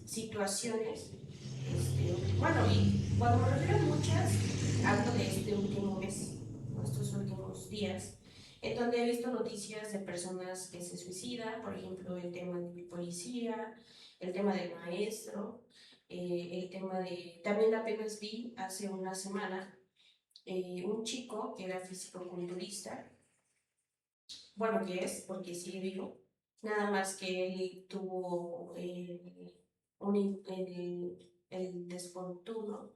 situaciones, bueno, y cuando me refiero a muchas, hablo de este último mes, estos últimos días, en donde he visto noticias de personas que se suicidan, por ejemplo, el tema de policía, el tema del maestro, el tema de... También apenas vi hace una semana un chico que era físico-culturista, bueno, que es, porque sigue vivo, nada más que él tuvo el desfortunio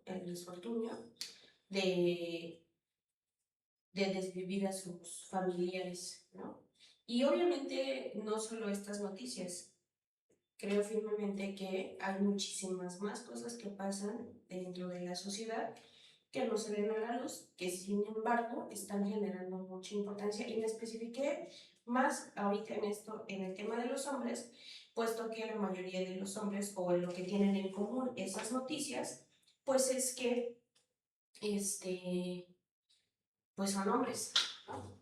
de, de desvivir a sus familiares, ¿no? Y obviamente no solo estas noticias, creo firmemente que hay muchísimas más cosas que pasan dentro de la sociedad que no se ven a la luz, que sin embargo están generando mucha importancia, y me especifiqué más ahorita en esto, en el tema de los hombres, puesto que la mayoría de los hombres, o lo que tienen en común esas noticias, pues es que, pues son hombres, ¿no?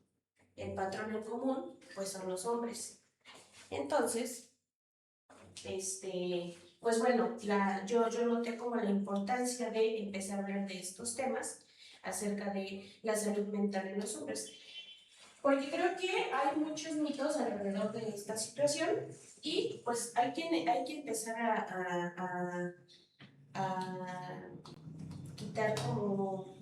El patrón en común, pues son los hombres. Entonces, pues bueno, yo noté como la importancia de empezar a hablar de estos temas acerca de la salud mental en los hombres, porque creo que hay muchos mitos alrededor de esta situación y pues hay que empezar a quitar como,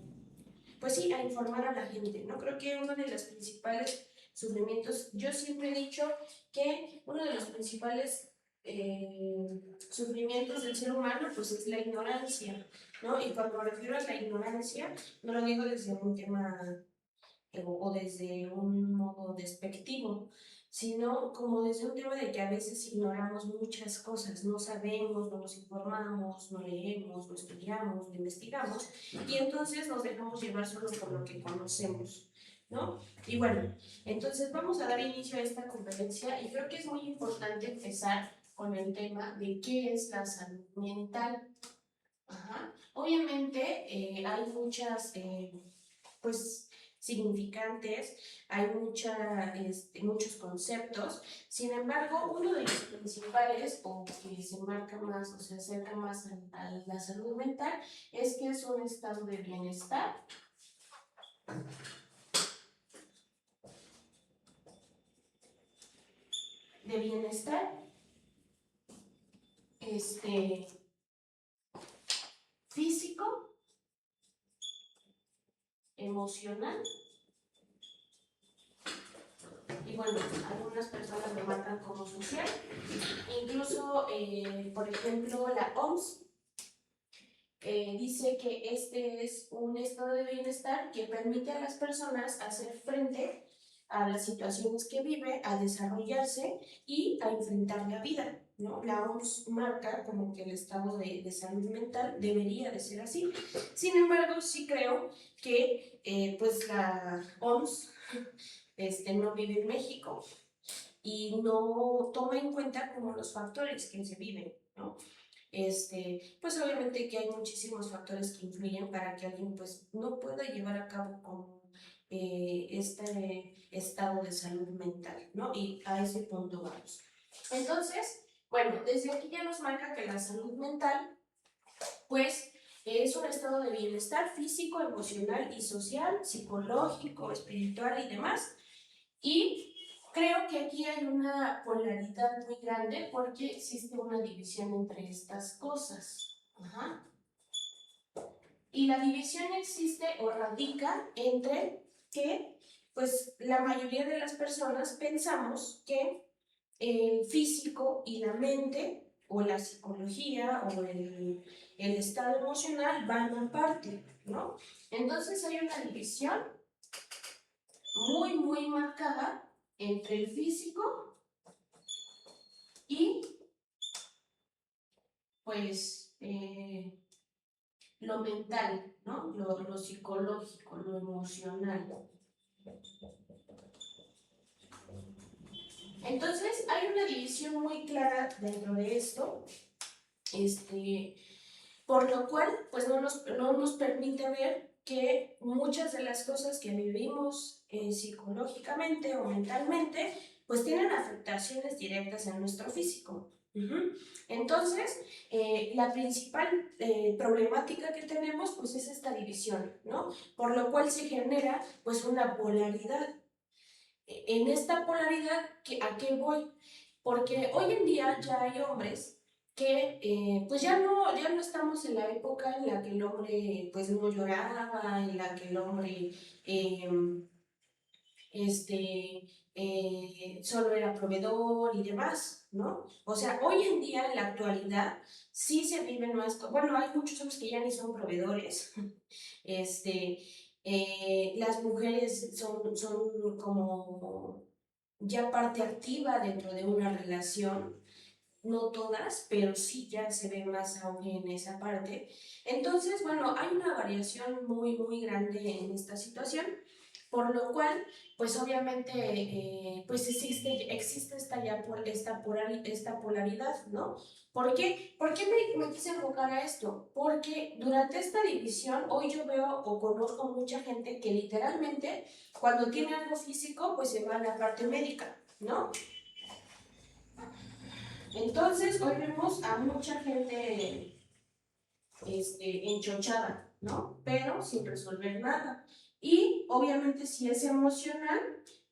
pues sí, a informar a la gente, ¿no? Creo que uno de los principales sufrimientos, yo siempre he dicho que uno de los principales sufrimientos del ser humano pues es la ignorancia, ¿no? Y cuando me refiero a la ignorancia, no lo digo desde un tema o desde un modo despectivo, sino como desde un tema de que a veces ignoramos muchas cosas, no sabemos, no nos informamos, no leemos, no estudiamos, no investigamos, y entonces nos dejamos llevar solo por lo que conocemos, ¿no? Y bueno, entonces vamos a dar inicio a esta conferencia y creo que es muy importante empezar con el tema de qué es la salud mental. Ajá. Obviamente hay muchas, pues, significantes, hay muchos conceptos, sin embargo, uno de los principales, o que se marca más o se acerca más a la salud mental, es que es un estado de bienestar, este, físico, emocional, y bueno, algunas personas lo marcan como social, incluso, por ejemplo, la OMS dice que este es un estado de bienestar que permite a las personas hacer frente a las situaciones que vive, a desarrollarse y a enfrentar la vida, ¿no? La OMS marca como que el estado de salud mental debería de ser así. Sin embargo, sí creo que pues la OMS no vive en México y no toma en cuenta como los factores que se viven, ¿no? Pues obviamente que hay muchísimos factores que influyen para que alguien pues no pueda llevar a cabo como este estado de salud mental, ¿no? Y a ese punto vamos. Entonces, bueno, desde aquí ya nos marca que la salud mental pues es un estado de bienestar físico, emocional y social, psicológico, espiritual y demás. Y creo que aquí hay una polaridad muy grande porque existe una división entre estas cosas. Ajá. Y la división existe o radica entre que, pues, la mayoría de las personas pensamos que el físico y la mente, o la psicología, o el estado emocional van aparte, ¿no? Entonces hay una división muy, muy marcada entre el físico y, pues, lo mental, ¿no? Lo psicológico, lo emocional. Entonces, hay una división muy clara dentro de esto, por lo cual, pues no nos permite ver que muchas de las cosas que vivimos psicológicamente o mentalmente, pues tienen afectaciones directas en nuestro físico, Entonces, la principal problemática que tenemos pues es esta división, ¿no? Por lo cual se genera pues una polaridad. En esta polaridad, ¿a qué voy? Porque hoy en día ya hay hombres que pues ya no estamos en la época en la que el hombre pues no lloraba, en la que el hombre eh, este, solo era proveedor y demás, ¿no? O sea, hoy en día, en la actualidad, sí se viven más, bueno, hay muchos hombres que ya ni son proveedores, este, las mujeres son como ya parte activa dentro de una relación, no todas, pero sí ya se ve más auge en esa parte. Entonces, bueno, hay una variación muy grande en esta situación, por lo cual, pues obviamente, pues existe esta polaridad, ¿no? ¿Por qué me quise enfocar a esto? Porque durante esta división, hoy yo veo o conozco mucha gente que literalmente, cuando tiene algo físico, pues se va a la parte médica, ¿no? Entonces, hoy vemos a mucha gente enchochada, ¿no? Pero sin resolver nada. Y obviamente si es emocional,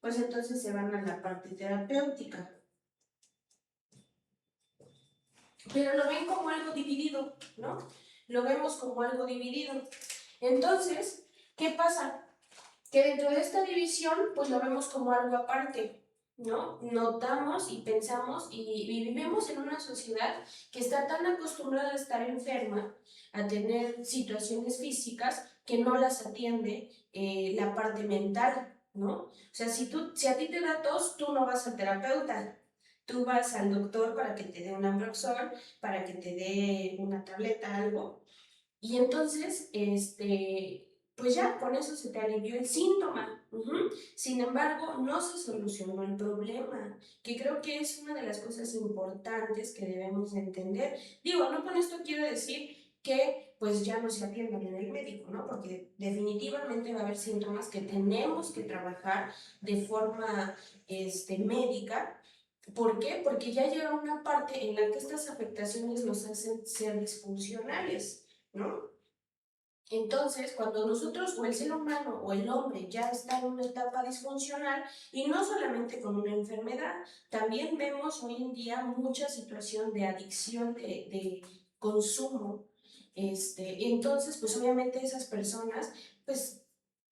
pues entonces se van a la parte terapéutica. Pero lo ven como algo dividido, ¿no? Lo vemos como algo dividido. Entonces, ¿qué pasa? Que dentro de esta división, pues lo vemos como algo aparte, ¿no? Notamos y pensamos y vivimos en una sociedad que está tan acostumbrada a estar enferma, a tener situaciones físicas, que no las atiende la parte mental, ¿no? O sea, si a ti te da tos, tú no vas al terapeuta, tú vas al doctor para que te dé un Ambroxol, para que te dé una tableta, algo, y entonces, pues ya con eso se te alivió el síntoma. Sin embargo, no se solucionó el problema, que creo que es una de las cosas importantes que debemos de entender. Digo, no con esto quiero decir que pues ya no se atiendan en el médico, ¿no? Porque definitivamente va a haber síntomas que tenemos que trabajar de forma médica. ¿Por qué? Porque ya llega una parte en la que estas afectaciones nos hacen ser disfuncionales, ¿no? Entonces, cuando nosotros o el ser humano o el hombre ya está en una etapa disfuncional, y no solamente con una enfermedad, también vemos hoy en día mucha situación de adicción, de consumo. Entonces, pues obviamente esas personas, pues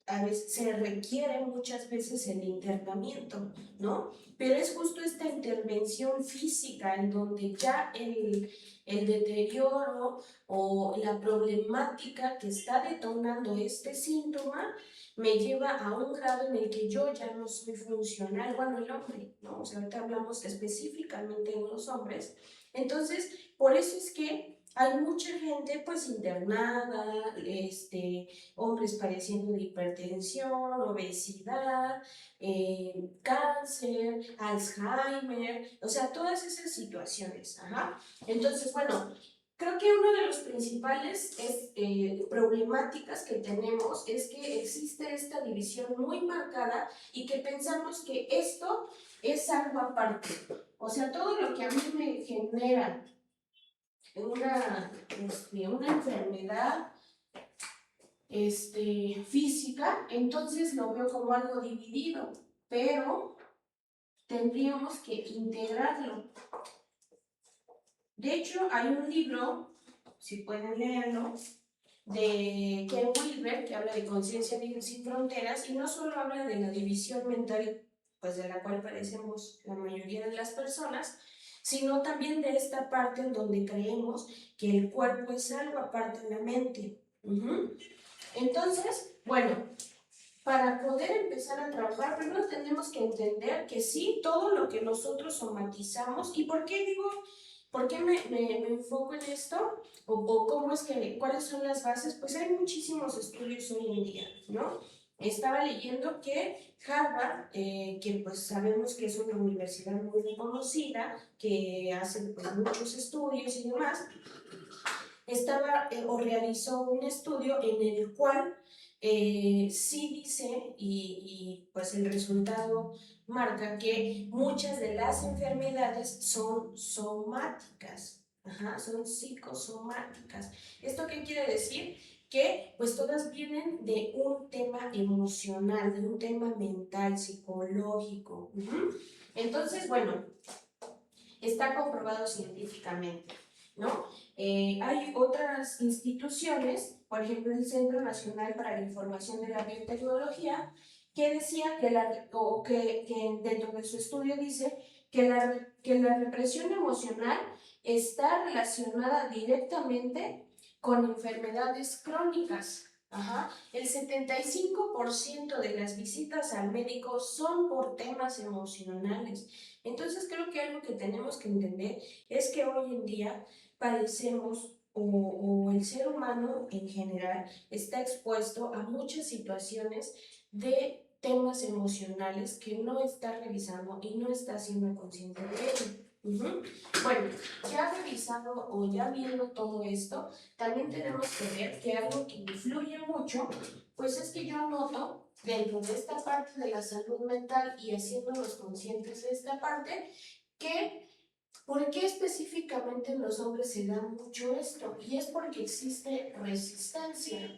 a veces se requiere muchas veces el internamiento, ¿no? Pero es justo esta intervención física en donde ya el deterioro o la problemática que está detonando este síntoma me lleva a un grado en el que yo ya no soy funcional, bueno, el hombre, ¿no? O sea, ahorita hablamos específicamente de los hombres. Entonces, por eso es que hay mucha gente pues internada, hombres padeciendo de hipertensión, obesidad, cáncer, Alzheimer, o sea, todas esas situaciones. Ajá. Entonces, bueno, creo que uno de los principales problemáticas que tenemos es que existe esta división muy marcada y que pensamos que esto es algo aparte. O sea, todo lo que a mí me genera una enfermedad física, entonces lo veo como algo dividido, pero tendríamos que integrarlo. De hecho, hay un libro, si pueden leerlo, de Ken Wilber, que habla de conciencia sin fronteras, y no solo habla de la división mental, pues de la cual padecemos la mayoría de las personas, sino también de esta parte en donde creemos que el cuerpo es algo aparte de la mente. Entonces, bueno, para poder empezar a trabajar, primero tenemos que entender que sí, todo lo que nosotros somatizamos, ¿y por qué digo, por qué me enfoco en esto? O cómo es que, cuáles son las bases, pues hay muchísimos estudios hoy en día, ¿no? Estaba leyendo que Harvard, que pues sabemos que es una universidad muy reconocida, que hace pues, muchos estudios y demás, o realizó un estudio en el cual sí dice, y pues el resultado marca que muchas de las enfermedades son somáticas, son psicosomáticas. ¿Esto qué quiere decir? Que pues todas vienen de un tema emocional, de un tema mental, psicológico. Entonces, bueno, está comprobado científicamente, ¿no? Hay otras instituciones, por ejemplo el Centro Nacional para la Información de la Biotecnología, que decía que dentro de su estudio dice que la represión emocional está relacionada directamente con enfermedades crónicas. El 75% de las visitas al médico son por temas emocionales. Entonces creo que algo que tenemos que entender es que hoy en día padecemos o el ser humano en general está expuesto a muchas situaciones de temas emocionales que no está revisando y no está siendo consciente de ello. Bueno, ya revisando o ya viendo todo esto, también tenemos que ver que algo que influye mucho, pues es que yo noto dentro de esta parte de la salud mental y haciéndonos conscientes de esta parte, que ¿por qué específicamente en los hombres se da mucho esto? Y es porque existe resistencia.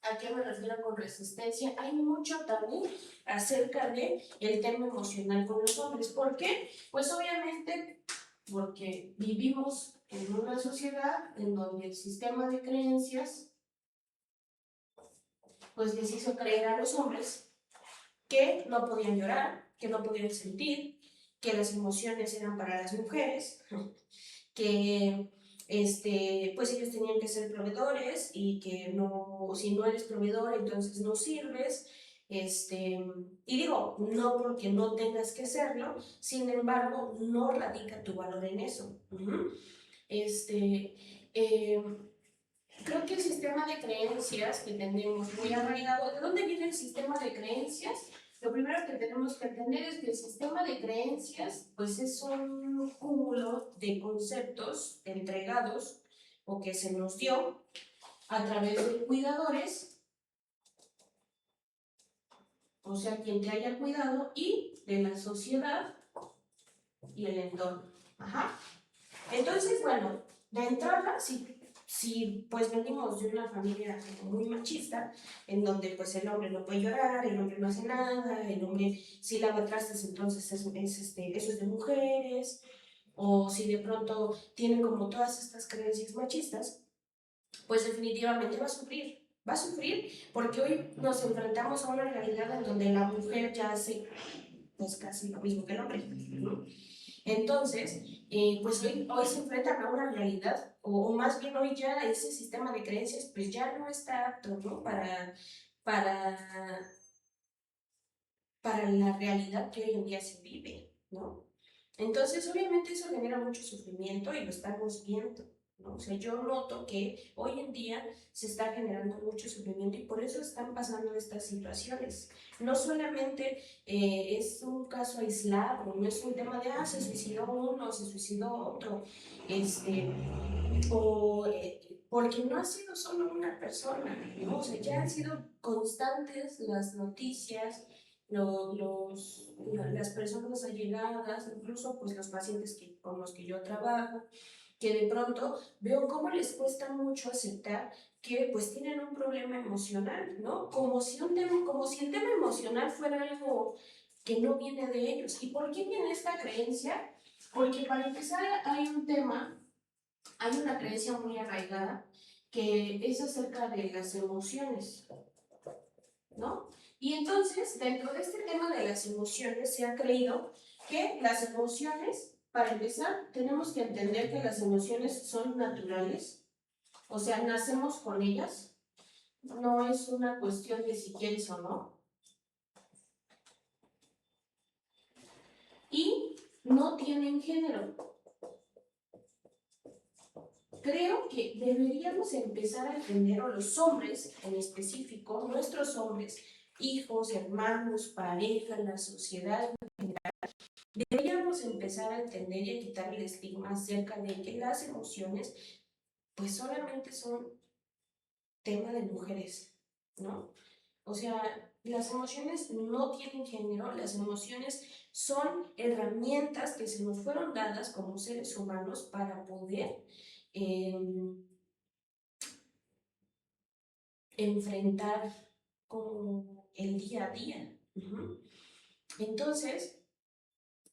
¿A qué me refiero con resistencia? Hay mucho tabú acerca de el tema emocional con los hombres. ¿Por qué? Pues obviamente porque vivimos en una sociedad en donde el sistema de creencias pues les hizo creer a los hombres que no podían llorar, que no podían sentir, que las emociones eran para las mujeres, que pues ellos tenían que ser proveedores y que no, si no eres proveedor entonces no sirves. Y digo, no porque no tengas que serlo, sin embargo, no radica tu valor en eso. Eh, Creo que el sistema de creencias que tenemos muy arraigado, ¿de dónde viene el sistema de creencias? Lo primero que tenemos que entender es que el sistema de creencias pues es un cúmulo de conceptos entregados o que se nos dio a través de cuidadores, o sea, quien te haya cuidado, y de la sociedad y el entorno. Entonces, bueno, de entrada, si pues venimos de una familia muy machista, en donde pues el hombre no puede llorar, el hombre no hace nada, el hombre si lava trastes entonces eso es de mujeres, o si de pronto tiene como todas estas creencias machistas, pues definitivamente va a sufrir, porque hoy nos enfrentamos a una realidad en donde la mujer ya hace pues casi lo mismo que el hombre, ¿no? Entonces, pues hoy se enfrentan a una realidad, o más bien hoy ya ese sistema de creencias pues ya no está apto, ¿no? Para, para la realidad que hoy en día se vive, ¿no? Entonces, obviamente eso genera mucho sufrimiento y lo estamos viendo, ¿no? O sea, yo noto que hoy en día se está generando mucho sufrimiento y por eso están pasando estas situaciones. No solamente es un caso aislado, no es un tema de, se suicidó uno, se suicidó otro, o porque no ha sido solo una persona, ¿no? O sea, ya han sido constantes las noticias, las personas allegadas, incluso pues los pacientes con los que yo trabajo, que de pronto veo cómo les cuesta mucho aceptar que pues tienen un problema emocional, ¿no? Como si el tema emocional fuera algo que no viene de ellos. ¿Y por qué tiene esta creencia? Porque para empezar hay una creencia muy arraigada que es acerca de las emociones, ¿no? Y entonces, dentro de este tema de las emociones, se ha creído que las emociones, para empezar, tenemos que entender que las emociones son naturales, o sea, nacemos con ellas, no es una cuestión de si quieres o no, y no tienen género. Creo que deberíamos empezar a entender, o los hombres en específico, nuestros hombres, hijos, hermanos, pareja, la sociedad, deberíamos empezar a entender y a quitar el estigma acerca de que las emociones pues solamente son tema de mujeres, ¿no? O sea, Las emociones no tienen género, las emociones son herramientas que se nos fueron dadas como seres humanos para poder eh, enfrentar como el día a día. Entonces,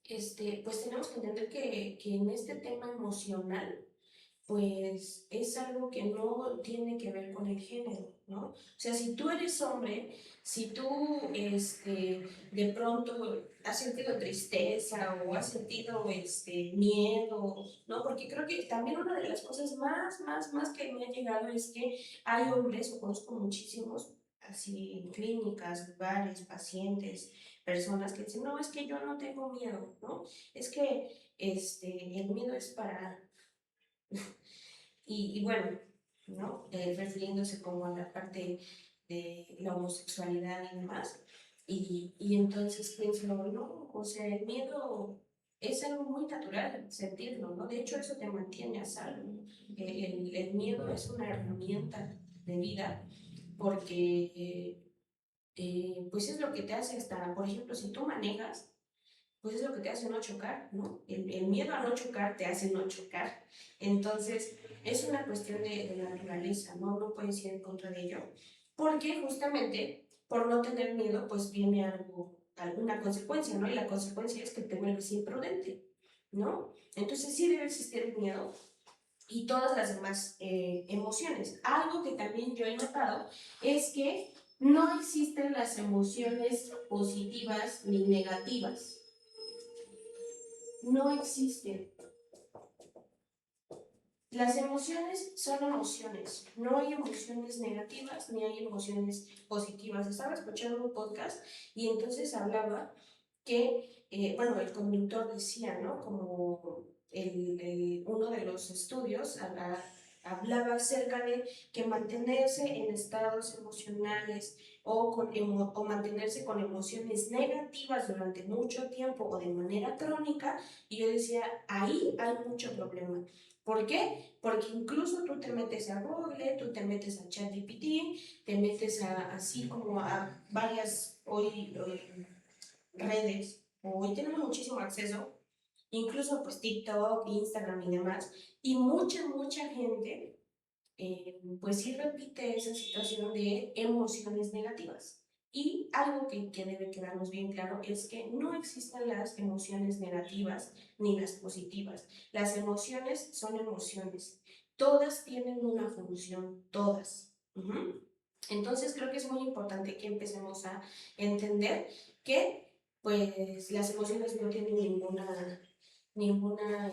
pues tenemos que entender que en este tema emocional, pues es algo que no tiene que ver con el género, ¿no? O sea, si tú eres hombre, si tú de pronto has sentido tristeza o has sentido miedo, ¿no? Porque creo que también una de las cosas más que me ha llegado es que hay hombres, o conozco muchísimos, así en clínicas, lugares, pacientes, personas que dicen, no, es que yo no tengo miedo, ¿no? Es que el miedo es para y bueno, ¿no? Refiriéndose como a la parte de la homosexualidad y demás. Y entonces pienso, no, o sea, el miedo es algo muy natural sentirlo, ¿no? De hecho, eso te mantiene a salvo. El miedo es una herramienta de vida porque, pues es lo que te hace hasta, por ejemplo, si tú manejas, pues es lo que te hace no chocar, ¿no? El miedo a no chocar te hace no chocar. Entonces, es una cuestión de naturaleza, ¿no? No puedes ir en contra de ello, porque justamente por no tener miedo, pues viene algo, alguna consecuencia, ¿no? Y la consecuencia es que te vuelves imprudente, ¿no? Entonces, sí debe existir el miedo y todas las demás emociones. Algo que también yo he notado es que no existen las emociones positivas ni negativas, no existe. Las emociones son emociones, no hay emociones negativas ni hay emociones positivas. Estaba escuchando un podcast y entonces hablaba que, bueno, el conductor decía, ¿no? Como uno de los estudios hablaba acerca de que mantenerse en estados emocionales o mantenerse con emociones negativas durante mucho tiempo o de manera crónica, y yo decía, ahí hay mucho problema. ¿Por qué? Porque incluso tú te metes a Google, tú te metes a ChatGPT, te metes así como a varias hoy redes, hoy tenemos muchísimo acceso, incluso pues TikTok, Instagram y demás, y mucha gente pues sí repite esa situación de emociones negativas. Y algo que debe quedarnos bien claro es que no existen las emociones negativas ni las positivas. Las emociones son emociones. Todas tienen una función, todas. Entonces creo que es muy importante que empecemos a entender que pues las emociones no tienen ninguna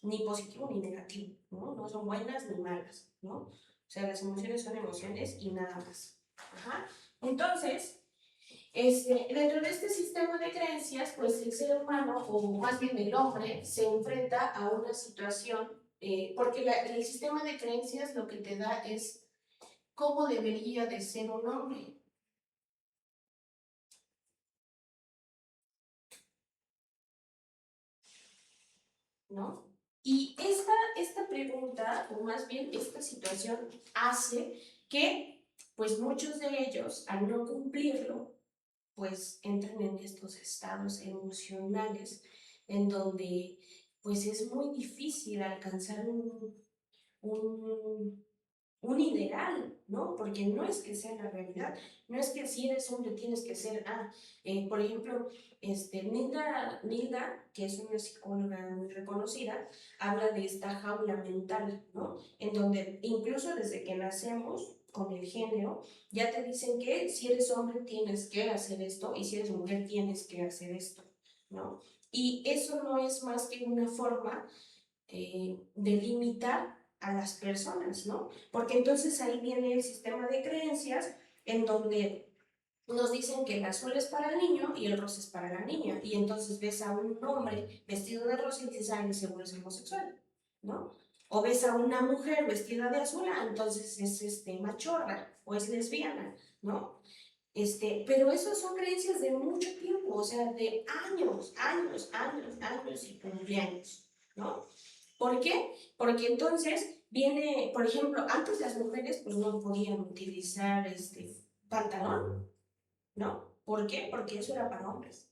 ni positivo ni negativo, ¿no? No son buenas ni malas, ¿no? O sea, las emociones son emociones y nada más. Ajá. Entonces, dentro de este sistema de creencias, pues el ser humano, o más bien el hombre, se enfrenta a una situación, porque el sistema de creencias lo que te da es cómo debería de ser un hombre, ¿no? Y esta pregunta, o más bien esta situación, hace que, pues muchos de ellos, al no cumplirlo, pues entren en estos estados emocionales en donde, pues es muy difícil alcanzar un, un ideal, ¿no? Porque no es que sea la realidad, no es que si eres hombre tienes que ser, por ejemplo, Nilda, que es una psicóloga muy reconocida, habla de esta jaula mental, ¿no? En donde incluso desde que nacemos con el género, ya te dicen que si eres hombre tienes que hacer esto y si eres mujer tienes que hacer esto, ¿no? Y eso no es más que una forma de limitar a las personas, ¿no? Porque entonces ahí viene el sistema de creencias en donde nos dicen que el azul es para el niño y el rosa es para la niña. Y entonces ves a un hombre vestido de rosa y dices, ay, seguro es homosexual, ¿no? O ves a una mujer vestida de azul, entonces es machorra o es lesbiana, ¿no? Pero esas son creencias de mucho tiempo, o sea, de años y cumpleaños, ¿no? ¿Por qué? Porque entonces viene, por ejemplo, antes las mujeres pues no podían utilizar pantalón, ¿no? ¿Por qué? Porque eso era para hombres,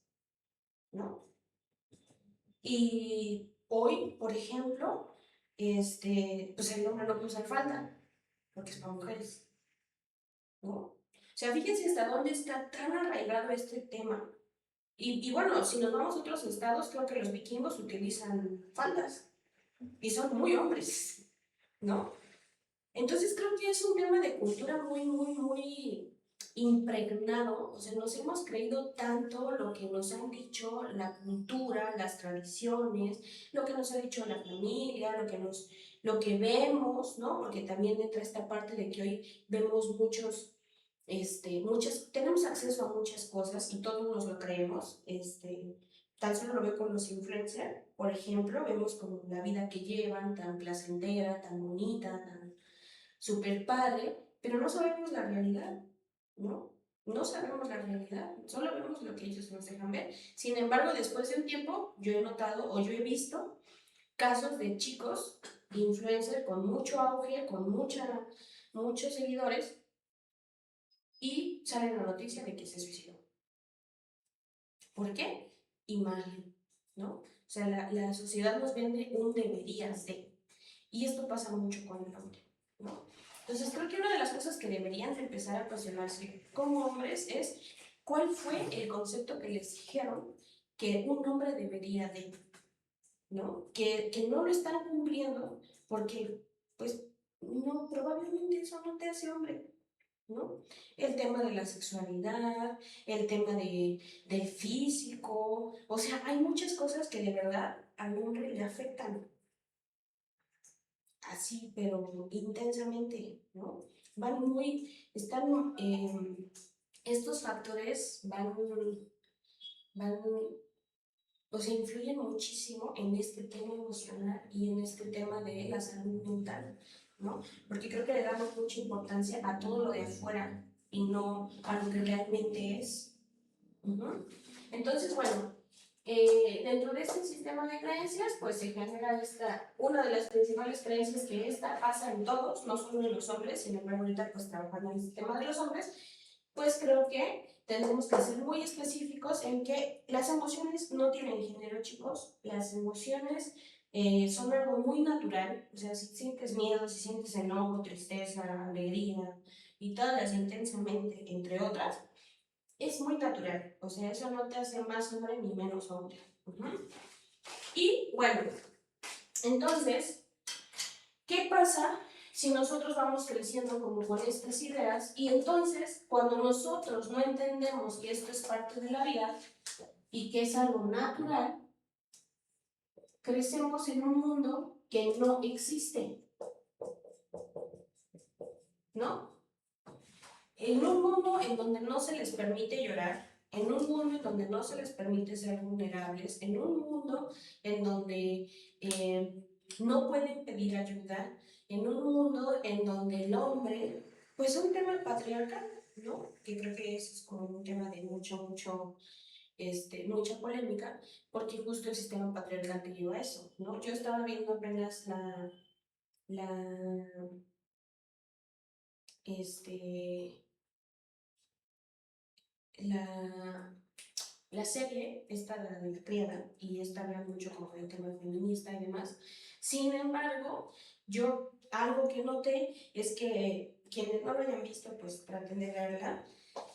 ¿no? Y hoy, por ejemplo, pues el hombre no puede usar falda, porque es para mujeres, ¿no? O sea, fíjense hasta dónde está tan arraigado este tema. Y bueno, si nos vamos a otros estados, creo que los vikingos utilizan faldas y son muy hombres, ¿no? Entonces creo que es un tema de cultura muy, muy, muy impregnado. O sea, nos hemos creído tanto lo que nos han dicho la cultura, las tradiciones, lo que nos ha dicho la familia, lo que vemos, ¿no? Porque también entra esta parte de que hoy vemos tenemos acceso a muchas cosas y todos nos lo creemos. Tan solo lo veo con los influencers, por ejemplo, vemos como la vida que llevan, tan placentera, tan bonita, tan súper padre, pero no sabemos la realidad, ¿no? No sabemos la realidad, solo vemos lo que ellos nos dejan ver. Sin embargo, después de un tiempo, yo he notado o yo he visto casos de chicos influencers con mucho auge, con muchos seguidores, y sale la noticia de que se suicidó. ¿Por qué? Imagen, ¿no? O sea, la sociedad nos vende un deberías de. Y esto pasa mucho con el hombre, ¿no? Entonces creo que una de las cosas que deberían de empezar a cuestionarse como hombres es cuál fue el concepto que les dijeron que un hombre debería de, ¿no? Que no lo están cumpliendo porque, pues, no, probablemente eso no te hace hombre, ¿no? El tema de la sexualidad, el tema del físico, o sea, hay muchas cosas que de verdad al hombre le afectan así, pero intensamente, ¿no? Estos factores van, o sea, influyen muchísimo en este tema emocional y en este tema de la salud mental, ¿no? Porque creo que le damos mucha importancia a todo lo de afuera y no a lo que realmente es. Uh-huh. Entonces, bueno, dentro de este sistema de creencias, pues se genera una de las principales creencias que esta pasa en todos, no solo en los hombres, sin embargo, ahorita pues trabajando en el sistema de los hombres, pues creo que tenemos que ser muy específicos en que las emociones no tienen género, chicos. Las emociones son algo muy natural. O sea, si sientes miedo, si sientes enojo, tristeza, alegría y todas intensamente, entre otras, es muy natural. O sea, eso no te hace más hombre ni menos hombre. Uh-huh. Y bueno, entonces, ¿qué pasa si nosotros vamos creciendo como con estas ideas? Y entonces, cuando nosotros no entendemos que esto es parte de la vida y que es algo natural, crecemos en un mundo que no existe, ¿no? En un mundo en donde no se les permite llorar, en un mundo en donde no se les permite ser vulnerables, en un mundo en donde no pueden pedir ayuda, en un mundo en donde el hombre, pues un tema patriarcal, ¿no? Que creo que es como un tema de mucha polémica, porque justo el sistema patriarcal te lleva a eso, ¿no? Yo estaba viendo apenas la, este, la, la serie, esta de la criada, y esta habla mucho como del tema feminista y demás. Sin embargo, yo algo que noté es que quienes no lo hayan visto, pues traten de verla.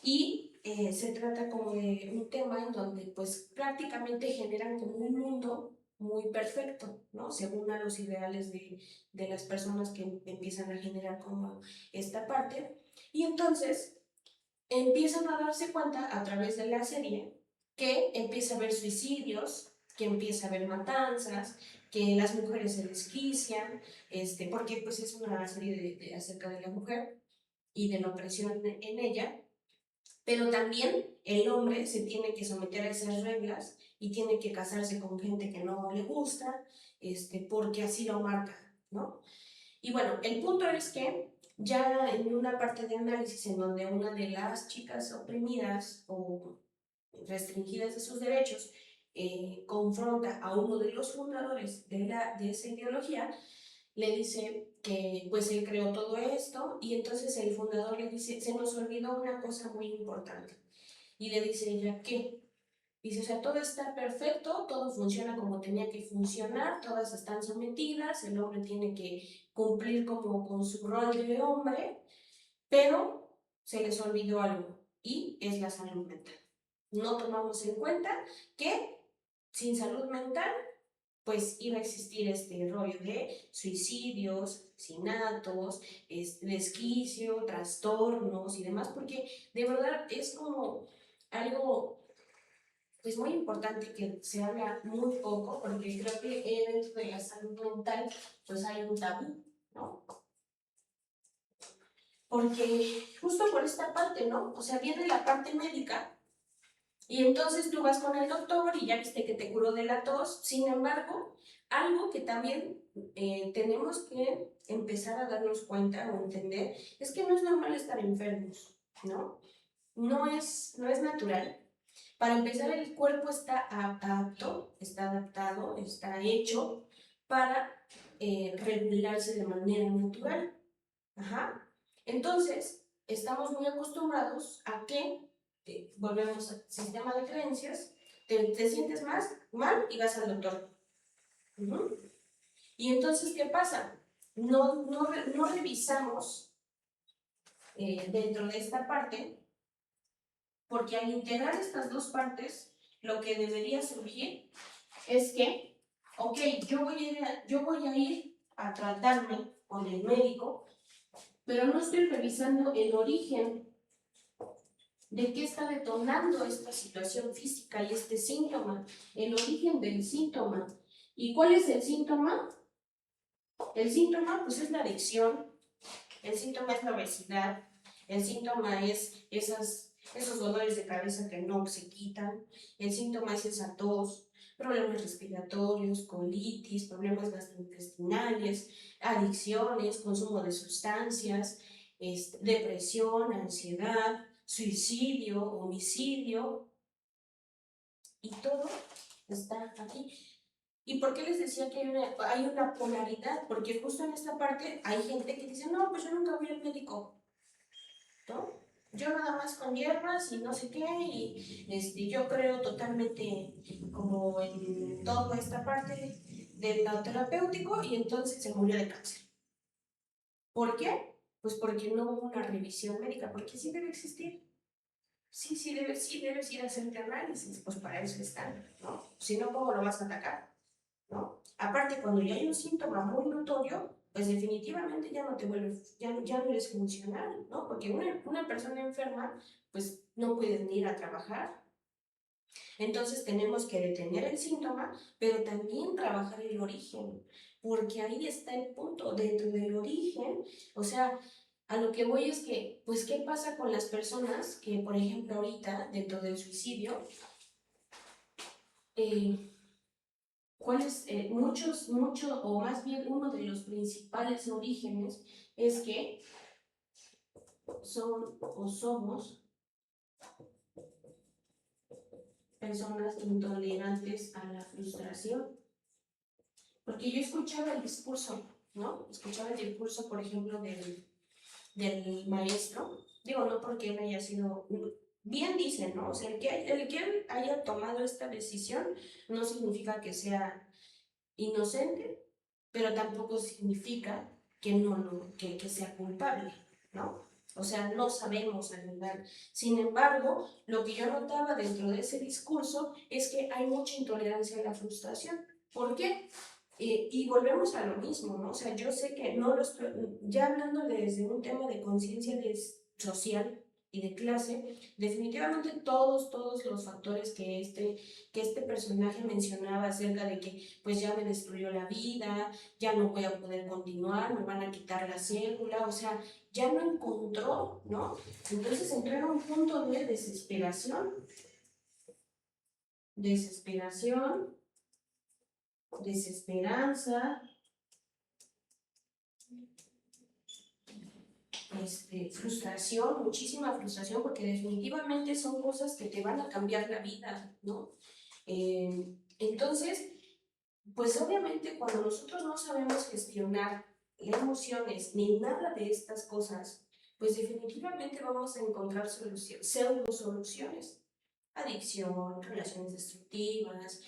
Y se trata como de un tema en donde pues prácticamente generan como un mundo muy perfecto, ¿no? Según a los ideales de las personas que empiezan a generar como esta parte. Y entonces empiezan a darse cuenta a través de la serie que empieza a haber suicidios, que empieza a haber matanzas, que las mujeres se desquician, porque pues es una serie acerca de la mujer y de la opresión en ella, pero también el hombre se tiene que someter a esas reglas y tiene que casarse con gente que no le gusta, porque así lo marca, ¿no? Y bueno, el punto es que ya en una parte de análisis en donde una de las chicas oprimidas o restringidas de sus derechos confronta a uno de los fundadores de esa ideología, le dice que pues él creó todo esto y entonces el fundador le dice, se nos olvidó una cosa muy importante. Y le dice ella, ¿qué? Dice, o sea, todo está perfecto, todo funciona como tenía que funcionar, todas están sometidas, el hombre tiene que cumplir como con su rol de hombre, pero se les olvidó algo y es la salud mental. No tomamos en cuenta que sin salud mental pues iba a existir este rollo de suicidios, asesinatos, desquicio, trastornos y demás, porque de verdad es como algo pues muy importante que se habla muy poco, porque creo que dentro de la salud mental pues hay un tabú, ¿no? Porque justo por esta parte, ¿no? O sea, viene la parte médica y entonces tú vas con el doctor y ya viste que te curó de la tos. Sin embargo, algo que también tenemos que empezar a darnos cuenta o entender es que no es normal estar enfermos, ¿no? No es natural. Para empezar, el cuerpo está apto, está adaptado, está hecho para regularse de manera natural. Ajá. Entonces, estamos muy acostumbrados a que, volvemos al sistema de creencias, te sientes más mal y vas al doctor. Uh-huh. Y entonces, ¿qué pasa? No revisamos dentro de esta parte, porque al integrar estas dos partes, lo que debería surgir es que, ok, yo voy a ir a tratarme con el médico, pero no estoy revisando el origen de qué está detonando esta situación física y este síntoma, el origen del síntoma. ¿Y cuál es el síntoma? El síntoma pues es la adicción, el síntoma es la obesidad, el síntoma es esos dolores de cabeza que no se quitan, el síntoma es esa tos, problemas respiratorios, colitis, problemas gastrointestinales, adicciones, consumo de sustancias, depresión, ansiedad, suicidio, homicidio, y todo está aquí. ¿Y por qué les decía que hay una polaridad? Porque justo en esta parte hay gente que dice, no, pues yo nunca voy al médico, ¿no? Yo nada más con hierbas y no sé qué, y yo creo totalmente como en toda esta parte del lado terapéutico, y entonces se murió de cáncer. ¿Por qué? Pues porque no hubo una revisión médica, porque sí debe existir. Sí debes ir a hacerte análisis, pues para eso están, ¿no? Si no, ¿cómo lo vas a atacar? ¿No? Aparte, cuando ya hay un síntoma muy notorio, pues definitivamente ya no te vuelves, ya no eres funcional, ¿no? Porque una persona enferma, pues no puede ni ir a trabajar. Entonces tenemos que detener el síntoma, pero también trabajar el origen, porque ahí está el punto, dentro del origen, o sea, a lo que voy es que, pues, ¿qué pasa con las personas que, por ejemplo, ahorita, dentro del suicidio, cuál es, mucho, o más bien uno de los principales orígenes es que son o somos personas intolerantes a la frustración? Porque yo escuchaba el discurso, ¿no? Escuchaba el discurso, por ejemplo, del maestro. Digo, no porque él haya sido, bien dice, ¿no? O sea, el que él haya tomado esta decisión no significa que sea inocente, pero tampoco significa que que sea culpable, ¿no? O sea, no sabemos la verdad. Sin embargo, lo que yo notaba dentro de ese discurso es que hay mucha intolerancia a la frustración. ¿Por qué? Y volvemos a lo mismo, ¿no? O sea, yo sé que no lo estoy, ya hablando desde un tema de conciencia social y de clase, definitivamente todos los factores que este personaje mencionaba acerca de que pues ya me destruyó la vida, ya no voy a poder continuar, me van a quitar la célula, o sea, ya no encontró, ¿no? Entonces entró en un punto de desesperación, desesperanza, frustración, muchísima frustración, porque definitivamente son cosas que te van a cambiar la vida, ¿no? Entonces, pues obviamente cuando nosotros no sabemos gestionar las emociones ni nada de estas cosas, pues definitivamente vamos a encontrar pseudo soluciones. Adicción, relaciones destructivas,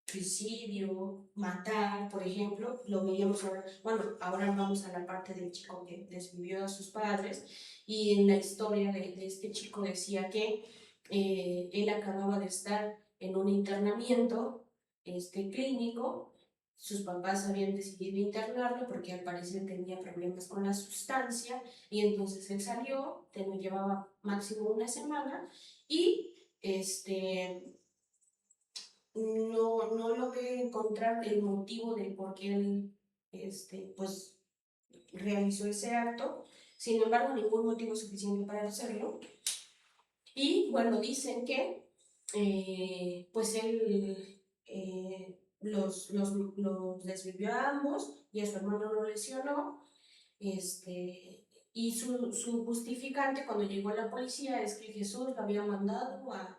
suicidio, matar, por ejemplo, lo veíamos ahora, bueno, ahora vamos a la parte del chico que desvivió a sus padres y en la historia de este chico decía que él acababa de estar en un internamiento clínico, sus papás habían decidido internarlo porque al parecer tenía problemas con la sustancia y entonces él salió, llevaba máximo una semana y no logré encontrar el motivo de por qué él pues realizó ese acto, sin embargo ningún motivo suficiente para hacerlo y bueno, dicen que pues él los desvivió a ambos y a su hermano lo lesionó. Y su justificante cuando llegó la policía es que Jesús lo había mandado a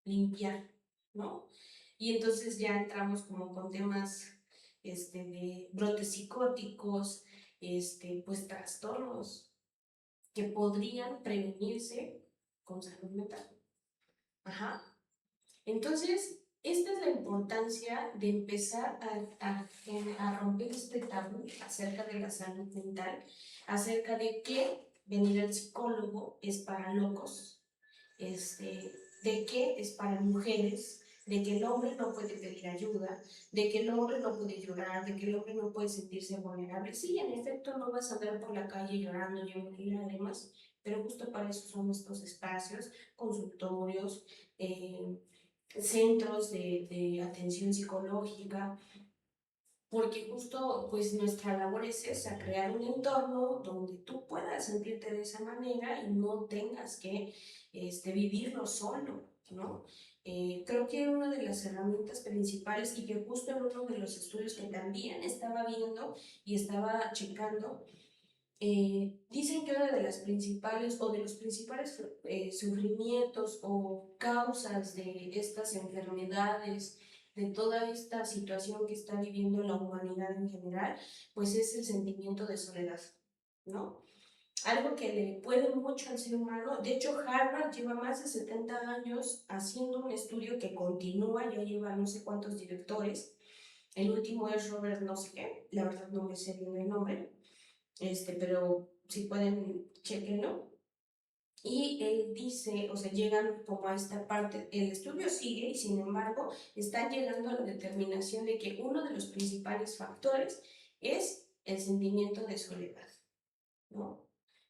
limpiar, ¿no? Y entonces ya entramos como con temas de brotes psicóticos, pues trastornos que podrían prevenirse con salud mental. Ajá. Entonces, esta es la importancia de empezar a romper este tabú acerca de la salud mental, acerca de que venir al psicólogo es para locos, de que es para mujeres, de que el hombre no puede pedir ayuda, de que el hombre no puede llorar, de que el hombre no puede sentirse vulnerable. Sí, en efecto, no vas a andar por la calle llorando y además, pero justo para eso son estos espacios, consultorios, centros de atención psicológica, porque justo pues nuestra labor es esa, crear un entorno donde tú puedas sentirte de esa manera y no tengas que vivirlo solo, ¿no? Creo que una de las herramientas principales y que justo en uno de los estudios que también estaba viendo y estaba checando, dicen que una de las principales o de los principales sufrimientos o causas de estas enfermedades, de toda esta situación que está viviendo la humanidad en general, pues es el sentimiento de soledad, ¿no? Algo que le puede mucho al ser humano. De hecho, Harvard lleva más de 70 años haciendo un estudio que continúa, ya lleva no sé cuántos directores. El último es Robert no sé qué, la verdad no me sé bien el nombre, pero si pueden, chequenlo. Y él dice, o sea, llegan como a esta parte, el estudio sigue y sin embargo están llegando a la determinación de que uno de los principales factores es el sentimiento de soledad, ¿no?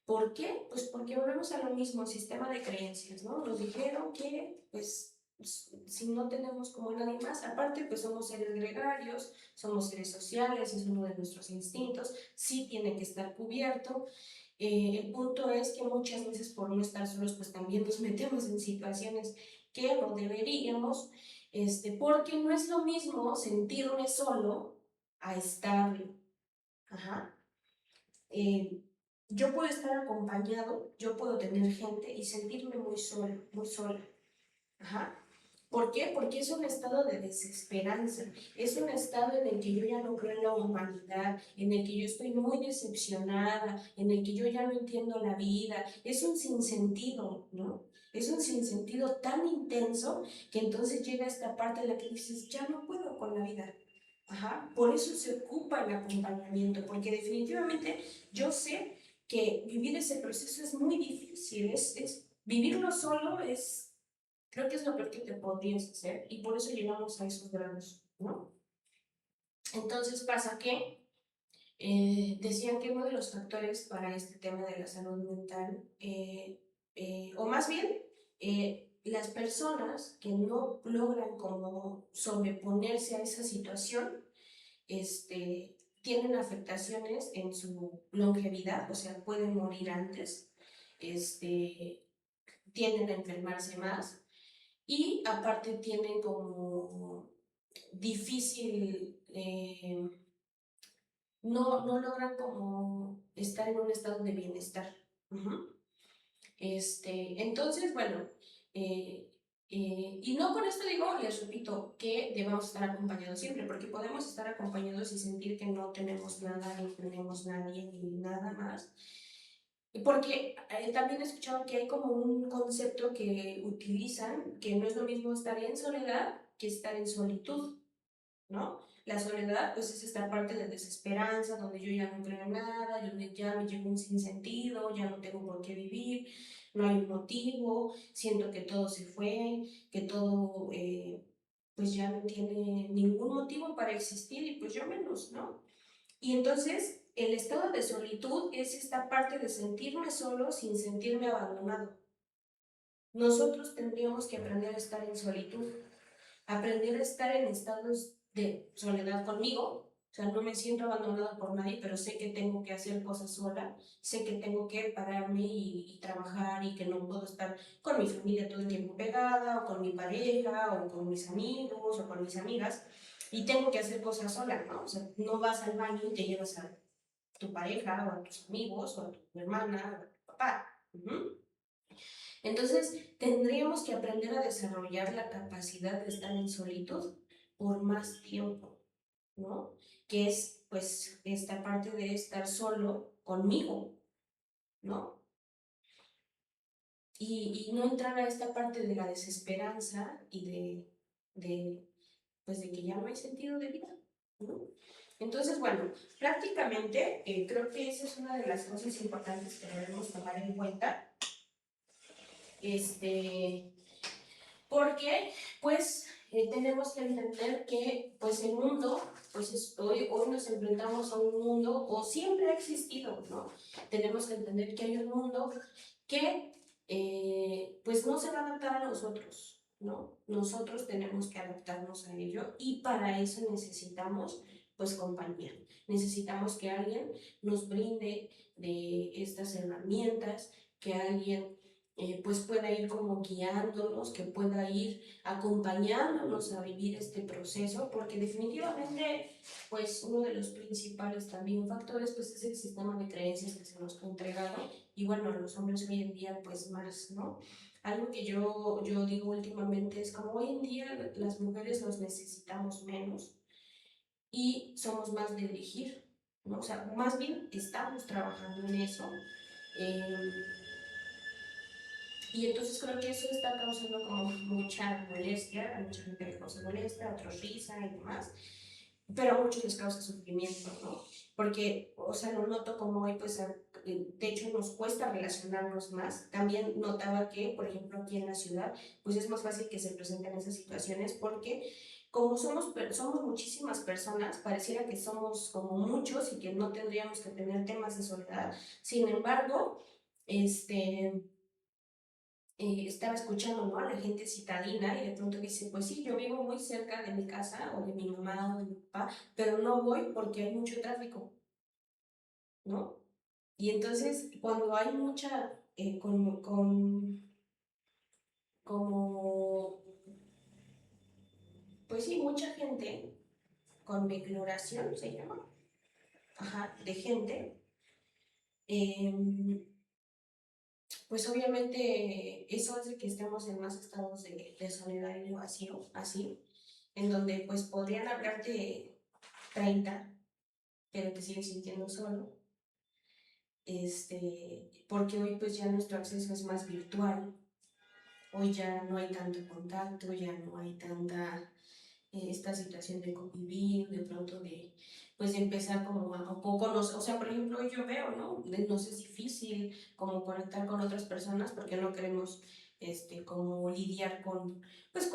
¿Por qué? Pues porque volvemos a lo mismo, el sistema de creencias, ¿no? Nos dijeron que, pues, si no tenemos como nadie más, aparte, pues somos seres gregarios, somos seres sociales, es uno de nuestros instintos, sí tiene que estar cubierto. El punto es que muchas veces por no estar solos, pues también nos metemos en situaciones que no deberíamos, porque no es lo mismo sentirme solo a estar, ajá, eh, yo puedo estar acompañado, yo puedo tener gente y sentirme muy solo, muy sola. Ajá. ¿Por qué? Porque es un estado de desesperanza, es un estado en el que yo ya no creo en la humanidad, en el que yo estoy muy decepcionada, en el que yo ya no entiendo la vida, es un sinsentido, ¿no? Es un sinsentido tan intenso que entonces llega esta parte en la que dices, ya no puedo con la vida. Ajá. Por eso se ocupa el acompañamiento, porque definitivamente yo sé que vivir ese proceso es muy difícil, vivirlo solo es, creo que es lo peor que te podrías hacer y por eso llegamos a esos grados, ¿no? Entonces pasa que decían que uno de los factores para este tema de la salud mental, o más bien, las personas que no logran como sobreponerse a esa situación, tienen afectaciones en su longevidad, o sea, pueden morir antes, tienden a enfermarse más y aparte tienen como difícil, no logran como estar en un estado de bienestar. Uh -huh. Entonces, bueno, Y no con esto digo, les repito, que debemos estar acompañados siempre, porque podemos estar acompañados y sentir que no tenemos nada, ni tenemos nadie, ni nada más. Porque también he escuchado que hay como un concepto que utilizan, que no es lo mismo estar en soledad que estar en solitud, ¿no? La soledad, pues, es esta parte de desesperanza, donde yo ya no creo en nada, donde ya me llevo un sinsentido, ya no tengo por qué vivir, no hay un motivo, siento que todo se fue, que todo, pues, ya no tiene ningún motivo para existir y pues yo menos, ¿no? Y entonces, el estado de solitud es esta parte de sentirme solo sin sentirme abandonado. Nosotros tendríamos que aprender a estar en solitud, aprender a estar en estados de soledad conmigo, o sea, no me siento abandonada por nadie, pero sé que tengo que hacer cosas sola, sé que tengo que pararme y trabajar y que no puedo estar con mi familia todo el tiempo pegada, o con mi pareja, o con mis amigos, o con mis amigas, y tengo que hacer cosas sola, ¿no? O sea, no vas al baño y te llevas a tu pareja, o a tus amigos, o a tu hermana, o a tu papá. Entonces, tendríamos que aprender a desarrollar la capacidad de estar en solitud por más tiempo, ¿no? Que es, pues, esta parte de estar solo conmigo, ¿no? Y no entrar a esta parte de la desesperanza y pues, de que ya no hay sentido de vida, ¿no? Entonces, bueno, prácticamente creo que esa es una de las cosas importantes que debemos tomar en cuenta. Este, Porque, pues, tenemos que entender que, pues, el mundo, pues, hoy nos enfrentamos a un mundo, o siempre ha existido, ¿no? Tenemos que entender que hay un mundo que, pues, no se va a adaptar a nosotros, ¿no? Nosotros tenemos que adaptarnos a ello y para eso necesitamos, pues, compañía. Necesitamos que alguien nos brinde de estas herramientas, que alguien pues pueda ir como guiándonos, que pueda ir acompañándonos a vivir este proceso, porque definitivamente, pues uno de los principales también factores, pues es el sistema de creencias que se nos ha entregado, y bueno, los hombres hoy en día, pues más, ¿no? Algo que yo digo últimamente es como hoy en día las mujeres nos necesitamos menos y somos más de elegir, ¿no? O sea, más bien estamos trabajando en eso. Eh, y entonces creo que eso está causando como mucha molestia, a mucha gente le causa molestia, a otros risa y demás, pero a muchos les causa sufrimiento, ¿no? Porque, o sea, lo noto como hoy, pues, de hecho nos cuesta relacionarnos más. También notaba que, por ejemplo, aquí en la ciudad, pues es más fácil que se presenten esas situaciones porque como somos muchísimas personas, pareciera que somos como muchos y que no tendríamos que tener temas de soledad. Sin embargo, este estaba escuchando, ¿no? A la gente citadina y de pronto dice, pues sí, yo vivo muy cerca de mi casa o de mi mamá o de mi papá, pero no voy porque hay mucho tráfico, ¿no? Y entonces cuando hay mucha, como, pues sí, mucha gente con decloración, se llama, ajá, de gente, eh, pues obviamente eso hace que estemos en más estados de soledad y de vacío, así, en donde pues podrían hablarte 30, pero te sigues sintiendo solo, porque hoy pues ya nuestro acceso es más virtual, hoy ya no hay tanto contacto, ya no hay tanta esta situación de convivir, de pronto pues de empezar como a un poco, o sea, por ejemplo, hoy yo veo, ¿no? Nos es difícil como conectar con otras personas porque no queremos, como lidiar pues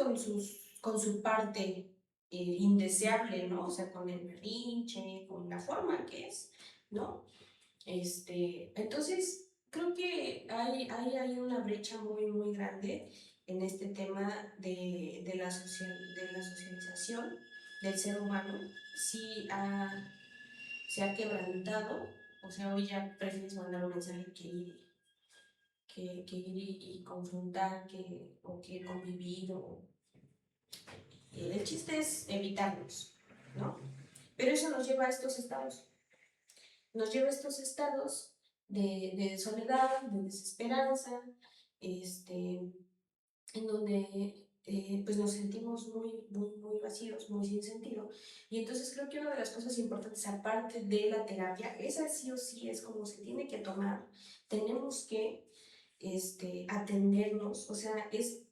con su parte indeseable, ¿no? O sea, con el berrinche, con la forma que es, ¿no? Entonces, creo que hay una brecha muy, muy grande en este tema de la socialización del ser humano. Sí se ha quebrantado, o sea, hoy ya prefieres mandar un mensaje que ir y confrontar, o que convivir, el chiste es evitarlos, ¿no? Pero eso nos lleva a estos estados. Nos lleva a estos estados soledad, de desesperanza, en donde pues nos sentimos muy vacíos, muy sin sentido. Y entonces creo que una de las cosas importantes, aparte de la terapia, esa sí o sí es como se tiene que tomar, tenemos que atendernos, o sea, es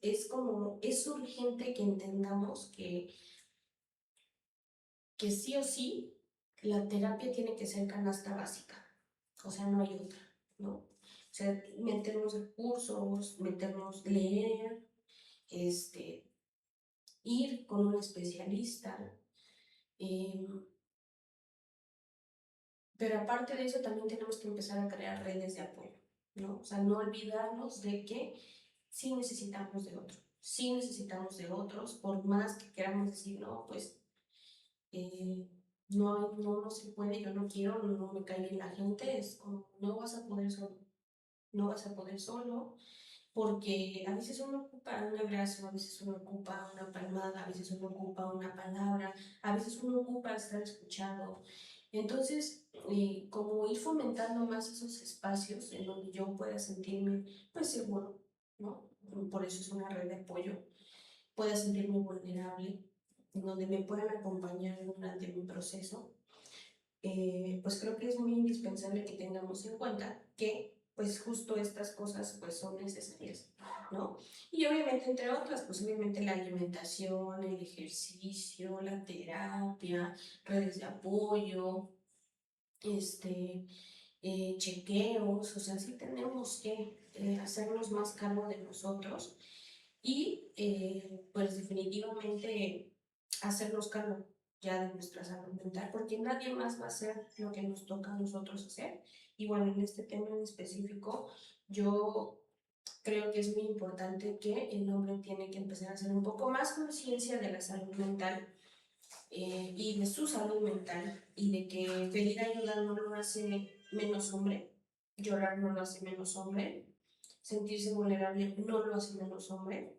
urgente que entendamos que sí o sí la terapia tiene que ser canasta básica, o sea, no hay otra, ¿no? O sea, meternos en cursos, meternos, leer, este, ir con un especialista, eh, pero aparte de eso también tenemos que empezar a crear redes de apoyo, ¿no? O sea, no olvidarnos de que sí necesitamos de otros, sí necesitamos de otros, por más que queramos decir, no, pues no se puede, yo no quiero, no me cae bien la gente, es como, no vas a poder solo, no vas a poder solo, porque a veces uno ocupa un abrazo, a veces uno ocupa una palmada, a veces uno ocupa una palabra, a veces uno ocupa estar escuchado. Entonces, como ir fomentando más esos espacios en donde yo pueda sentirme pues seguro, ¿no? Por eso es una red de apoyo, pueda sentirme vulnerable, en donde me puedan acompañar durante mi proceso, pues creo que es muy indispensable que tengamos en cuenta que pues justo estas cosas pues son necesarias, ¿no? Y obviamente entre otras, pues obviamente la alimentación, el ejercicio, la terapia, redes de apoyo, chequeos, o sea, sí tenemos que hacernos más cargo de nosotros y pues definitivamente hacernos cargo ya de nuestra salud mental, porque nadie más va a hacer lo que nos toca a nosotros hacer. Y bueno, en este tema en específico, yo creo que es muy importante que el hombre tiene que empezar a hacer un poco más conciencia de la salud mental y de su salud mental y de que pedir ayuda no lo hace menos hombre, llorar no lo hace menos hombre, sentirse vulnerable no lo hace menos hombre.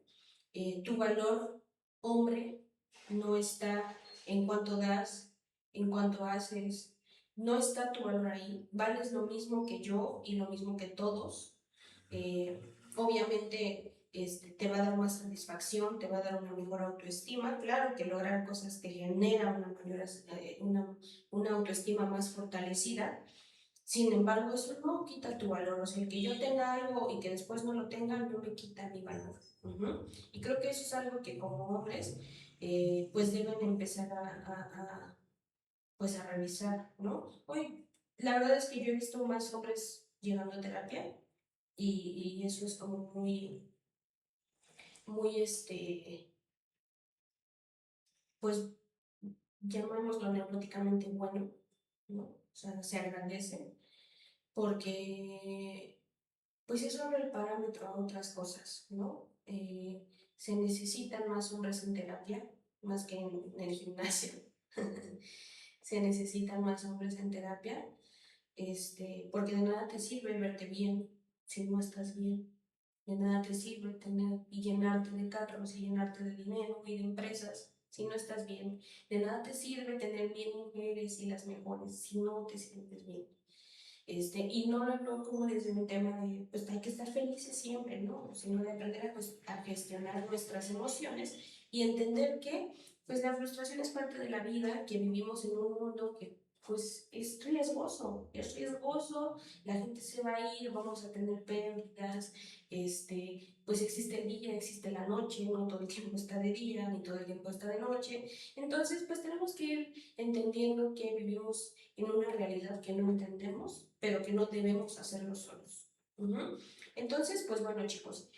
Tu valor, hombre, no está en cuanto das, en cuanto haces, no está tu valor ahí. Vales lo mismo que yo y lo mismo que todos. Obviamente te va a dar más satisfacción, te va a dar una mejor autoestima. Claro que lograr cosas te genera una autoestima más fortalecida. Sin embargo, eso no quita tu valor. O sea, el que yo tenga algo y que después no lo tenga, no me quita mi valor. Y creo que eso es algo que como hombres, pues deben empezar pues a revisar, ¿no? Hoy, la verdad es que yo he visto más hombres llegando a terapia y eso es como muy, pues llamémoslo neuróticamente bueno, ¿no? O sea, se agradece porque pues eso abre el parámetro a otras cosas, ¿no? Se necesitan más hombres en terapia, más que en el gimnasio. Se necesitan más hombres en terapia, porque de nada te sirve verte bien si no estás bien. De nada te sirve tener y llenarte de carros y llenarte de dinero y de empresas si no estás bien. De nada te sirve tener bien mujeres y las mejores si no te sientes bien. Y no lo hablo como desde un tema de, pues hay que estar felices siempre, ¿no? Sino de aprender a gestionar nuestras emociones y entender que, pues la frustración es parte de la vida, que vivimos en un mundo que, pues es riesgoso, la gente se va a ir, vamos a tener pérdidas, pues existe el día, existe la noche, no todo el tiempo está de día, ni todo el tiempo está de noche, entonces, pues tenemos que ir entendiendo que vivimos en una realidad que no entendemos, pero que no debemos hacerlo solos. Entonces, pues bueno, chicos,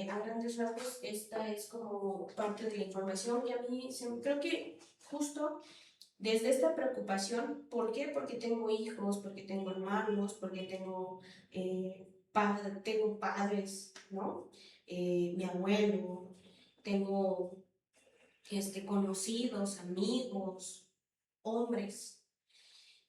a grandes rasgos, esta es como parte de la información que a mí creo que justo desde esta preocupación, ¿por qué? Porque tengo hijos, porque tengo hermanos, porque tengo padres, ¿no? Mi abuelo, tengo conocidos, amigos, hombres.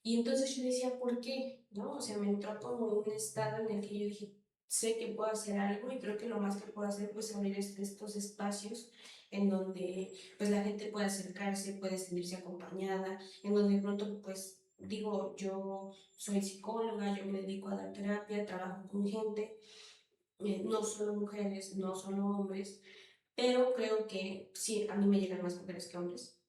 Y entonces yo decía, ¿por qué? ¿No? O sea, me entró como un estado en el que yo dije, sé que puedo hacer algo y creo que lo más que puedo hacer pues abrir estos espacios en donde pues la gente puede acercarse, puede sentirse acompañada, en donde de pronto pues digo, yo soy psicóloga, yo me dedico a dar terapia, trabajo con gente, no solo mujeres, no solo hombres, pero creo que sí, a mí me llegan más mujeres que hombres.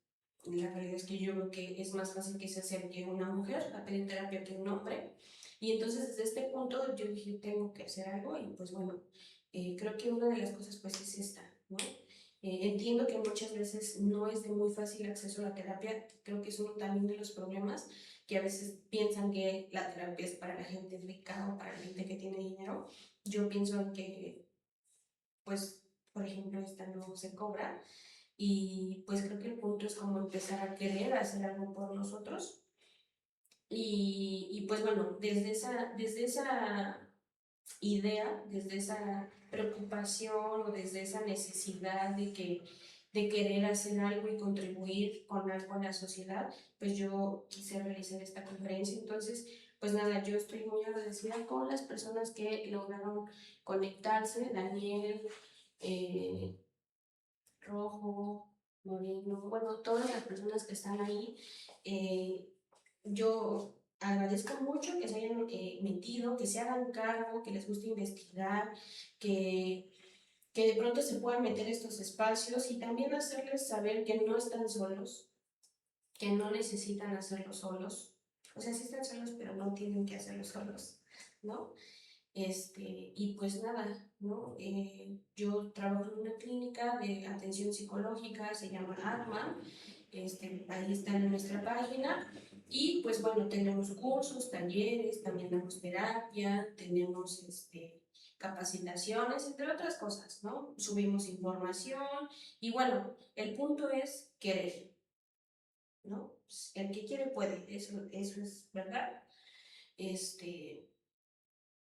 La realidad es que yo creo que es más fácil que se acerque una mujer a pedir terapia que un hombre. Y entonces desde este punto yo dije, tengo que hacer algo y pues bueno, creo que una de las cosas pues es esta, ¿no? Entiendo que muchas veces no es de muy fácil acceso a la terapia, creo que es uno también de los problemas, que a veces piensan que la terapia es para la gente rica o para la gente que tiene dinero. Yo pienso que, pues, por ejemplo, esta no se cobra y pues creo que el punto es como empezar a querer hacer algo por nosotros. Y pues bueno, desde esa idea, desde esa preocupación o desde esa necesidad de querer hacer algo y contribuir con algo a la sociedad, pues yo quise realizar esta conferencia. Entonces, pues nada, yo estoy muy agradecida con las personas que lograron conectarse, Daniel, eh, Rojo, Moreno, bueno, todas las personas que están ahí. Yo agradezco mucho que se hayan metido, que se hagan cargo, que les guste investigar, que, que de pronto se puedan meter estos espacios y también hacerles saber que no están solos, que no necesitan hacerlo solos. O sea, sí están solos, pero no tienen que hacerlo solos, ¿no? Y pues nada, ¿no? Yo trabajo en una clínica de atención psicológica, se llama ATMA, ahí está en nuestra página. Y pues bueno, tenemos cursos, talleres, también damos terapia, tenemos capacitaciones, entre otras cosas, ¿no? Subimos información y bueno, el punto es querer, ¿no? El que quiere puede, eso es verdad.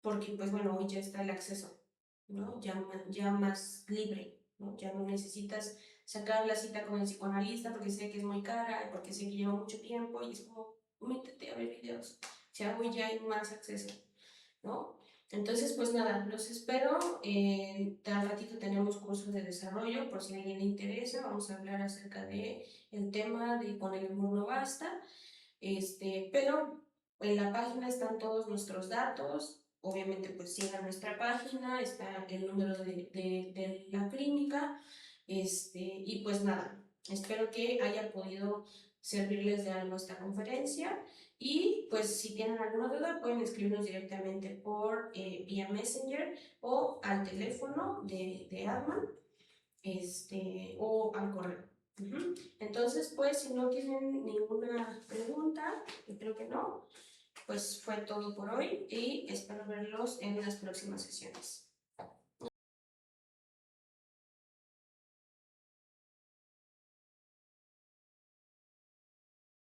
Porque pues bueno, hoy ya está el acceso, ¿no? Ya más libre, ¿no? Ya no necesitas sacar la cita con el psicoanalista porque sé que es muy cara, porque sé que lleva mucho tiempo y es como, métete a ver videos. O sea, hoy ya hay más acceso, ¿no? Entonces, pues nada, los espero. Al ratito tenemos cursos de desarrollo, por si a alguien le interesa. Vamos a hablar acerca de el tema de con el amor no basta. Pero en la página están todos nuestros datos. Obviamente, pues sigan nuestra página, está el número de la clínica. Y pues nada, espero que haya podido servirles de algo esta conferencia. Y pues si tienen alguna duda pueden escribirnos directamente por vía Messenger o al teléfono de Adman o al correo. Entonces, pues si no tienen ninguna pregunta, y creo que no, pues fue todo por hoy y espero verlos en las próximas sesiones.